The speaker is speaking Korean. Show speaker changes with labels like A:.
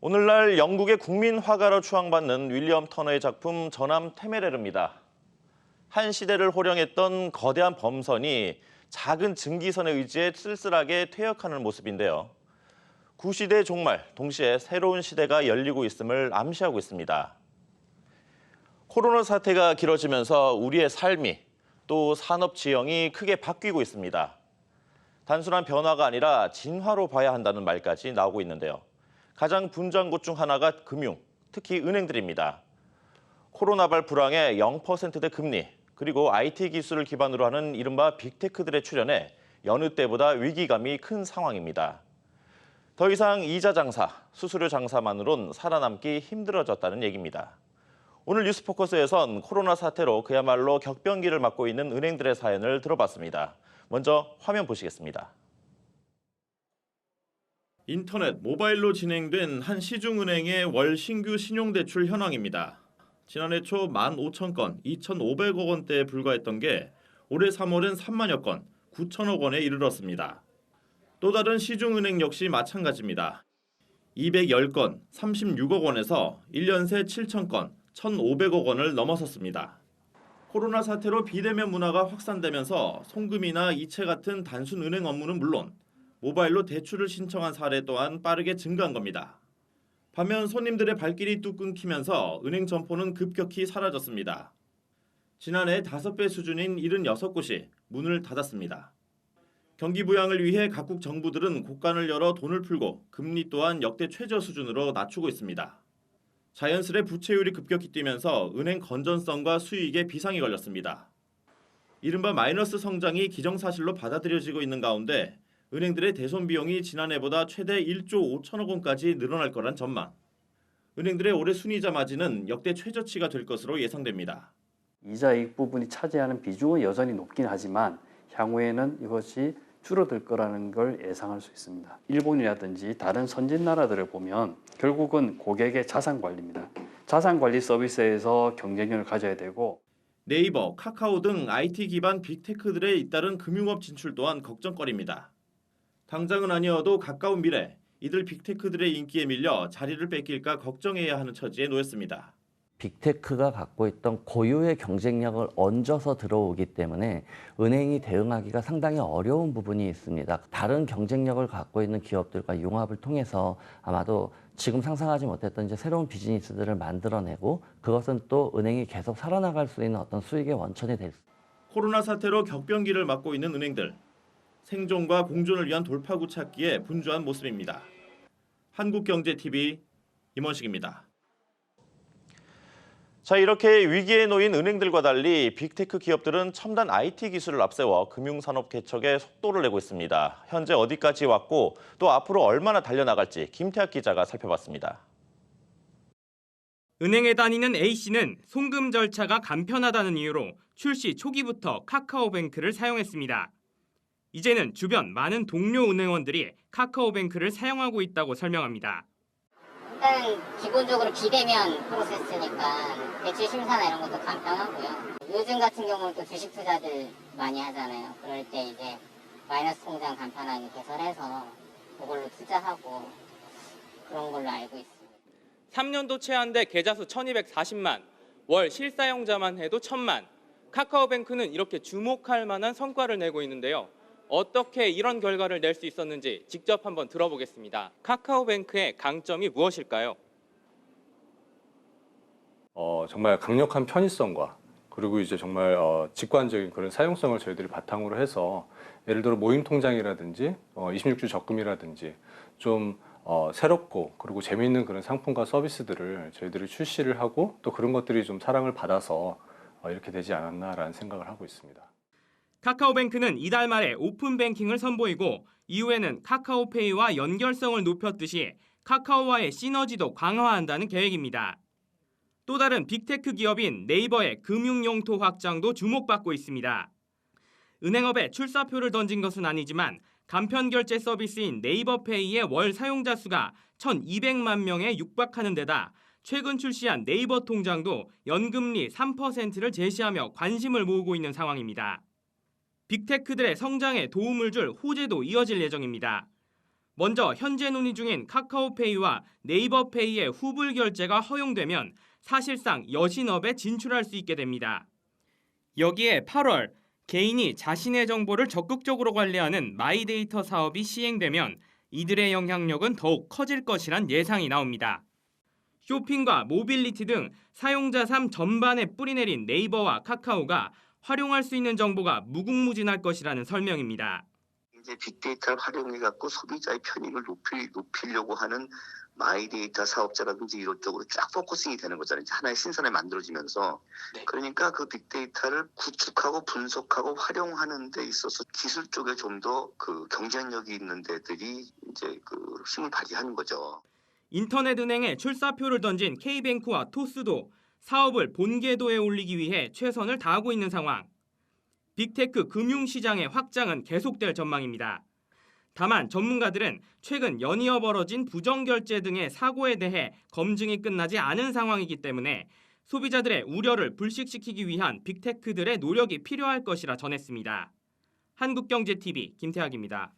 A: 오늘날 영국의 국민 화가로 추앙받는 윌리엄 터너의 작품 저남 테메레르입니다. 한 시대를 호령했던 거대한 범선이 작은 증기선에 의지해 쓸쓸하게 퇴역하는 모습인데요. 구시대의 종말, 동시에 새로운 시대가 열리고 있음을 암시하고 있습니다. 코로나 사태가 길어지면서 우리의 삶이 또 산업 지형이 크게 바뀌고 있습니다. 단순한 변화가 아니라 진화로 봐야 한다는 말까지 나오고 있는데요. 가장 분주한 곳 중 하나가 금융, 특히 은행들입니다. 코로나발 불황에 0%대 금리, 그리고 IT 기술을 기반으로 하는 이른바 빅테크들의 출현에 여느 때보다 위기감이 큰 상황입니다. 더 이상 이자 장사, 수수료 장사만으론 살아남기 힘들어졌다는 얘기입니다. 오늘 뉴스포커스에선 코로나 사태로 그야말로 격변기를 맞고 있는 은행들의 사연을 들어봤습니다. 먼저 화면 보시겠습니다. 인터넷, 모바일로 진행된 한 시중은행의 월 신규 신용대출 현황입니다. 지난해 초 15,000건, 2,500억 원대에 불과했던 게 올해 3월엔 3만여 건, 9천억 원에 이르렀습니다. 또 다른 시중은행 역시 마찬가지입니다. 210건, 36억 원에서 1년 새 7,000건, 1,500억 원을 넘어섰습니다. 코로나 사태로 비대면 문화가 확산되면서 송금이나 이체 같은 단순 은행 업무는 물론 모바일로 대출을 신청한 사례 또한 빠르게 증가한 겁니다. 반면 손님들의 발길이 뚝 끊기면서 은행 점포는 급격히 사라졌습니다. 지난해 5배 수준인 76곳이 문을 닫았습니다. 경기 부양을 위해 각국 정부들은 곳간을 열어 돈을 풀고 금리 또한 역대 최저 수준으로 낮추고 있습니다. 자연스레 부채율이 급격히 뛰면서 은행 건전성과 수익에 비상이 걸렸습니다. 이른바 마이너스 성장이 기정사실로 받아들여지고 있는 가운데 은행들의 대손 비용이 지난해보다 최대 1조 5천억 원까지 늘어날 거란 전망. 은행들의 올해 순이자 마진은 역대 최저치가 될 것으로 예상됩니다.
B: 이자이익 부분이 차지하는 비중은 여전히 높긴 하지만 향후에는 이것이 줄어들 거라는 걸 예상할 수 있습니다. 일본이라든지 다른 선진 나라들을 보면 결국은 고객의 자산 관리입니다. 자산 관리 서비스에서 경쟁력을 가져야 되고
A: 네이버, 카카오 등 IT 기반 빅테크들에 잇따른 금융업 진출 또한 걱정거리입니다. 당장은 아니어도 가까운 미래, 이들 빅테크들의 인기에 밀려 자리를 뺏길까 걱정해야 하는 처지에 놓였습니다.
C: 빅테크가 갖고 있던 고유의 경쟁력을 얹어서 들어오기 때문에 은행이 대응하기가 상당히 어려운 부분이 있습니다. 다른 경쟁력을 갖고 있는 기업들과 융합을 통해서 아마도 지금 상상하지 못했던 이제 새로운 비즈니스들을 만들어내고 그것은 또 은행이 계속 살아나갈 수 있는 어떤 수익의 원천이 될 수 있습니다.
A: 코로나 사태로 격변기를 맞고 있는 은행들. 생존과 공존을 위한 돌파구 찾기에 분주한 모습입니다. 한국경제TV 임원식입니다. 자, 이렇게 위기에 놓인 은행들과 달리 빅테크 기업들은 첨단 IT 기술을 앞세워 금융산업 개척에 속도를 내고 있습니다. 현재 어디까지 왔고 또 앞으로 얼마나 달려나갈지 김태학 기자가 살펴봤습니다.
D: 은행에 다니는 A씨는 송금 절차가 간편하다는 이유로 출시 초기부터 카카오뱅크를 사용했습니다. 이제는 주변 많은 동료 은행원들이 카카오뱅크를 사용하고 있다고 설명합니다.
E: 일단 기본적으로 비대면 프로세스니까 대출 심사나 이런 것도 간편하고요. 요즘 같은 경우는 또 주식 투자들 많이 하잖아요. 그럴 때 이제 마이너스 통장 간편하게 개설해서 그걸로 투자하고 그런 걸로 알고 있습니다.
D: 3년도 채 안 돼 계좌 수 1240만, 월 실사용자만 해도 1000만. 카카오뱅크는 이렇게 주목할 만한 성과를 내고 있는데요. 어떻게 이런 결과를 낼 수 있었는지 직접 한번 들어보겠습니다. 카카오뱅크의 강점이 무엇일까요?
F: 정말 강력한 편의성과 그리고 이제 정말 직관적인 그런 사용성을 저희들이 바탕으로 해서 예를 들어 모임 통장이라든지 26주 적금이라든지 좀 새롭고 그리고 재미있는 그런 상품과 서비스들을 저희들이 출시를 하고 또 그런 것들이 좀 사랑을 받아서 이렇게 되지 않았나라는 생각을 하고 있습니다.
D: 카카오뱅크는 이달 말에 오픈뱅킹을 선보이고 이후에는 카카오페이와 연결성을 높였듯이 카카오와의 시너지도 강화한다는 계획입니다. 또 다른 빅테크 기업인 네이버의 금융용토 확장도 주목받고 있습니다. 은행업에 출사표를 던진 것은 아니지만 간편 결제 서비스인 네이버페이의 월 사용자 수가 1,200만 명에 육박하는 데다 최근 출시한 네이버 통장도 연금리 3%를 제시하며 관심을 모으고 있는 상황입니다. 빅테크들의 성장에 도움을 줄 호재도 이어질 예정입니다. 먼저 현재 논의 중인 카카오페이와 네이버페이의 후불 결제가 허용되면 사실상 여신업에 진출할 수 있게 됩니다. 여기에 8월 개인이 자신의 정보를 적극적으로 관리하는 마이데이터 사업이 시행되면 이들의 영향력은 더욱 커질 것이란 예상이 나옵니다. 쇼핑과 모빌리티 등 사용자 삶 전반에 뿌리내린 네이버와 카카오가 활용할 수 있는 정보가 무궁무진할 것이라는 설명입니다.
G: 이제 빅데이터를 활용해 갖고 소비자의 편익을 높이려고 하는 마이데이터 사업자라든지 이런 쪽으로 쫙 포커싱이 되는 거잖아요. 이제 하나의 신선에 만들어지면서 그러니까 그 빅데이터를 구축하고 분석하고 활용하는 데 있어서 기술 쪽에 좀 더 그 경쟁력이 있는 데들이 이제 그 힘을 발휘하는 거죠.
D: 인터넷 은행에 출사표를 던진 K뱅크와 토스도 사업을 본궤도에 올리기 위해 최선을 다하고 있는 상황. 빅테크 금융시장의 확장은 계속될 전망입니다. 다만 전문가들은 최근 연이어 벌어진 부정결제 등의 사고에 대해 검증이 끝나지 않은 상황이기 때문에 소비자들의 우려를 불식시키기 위한 빅테크들의 노력이 필요할 것이라 전했습니다. 한국경제TV 김태학입니다.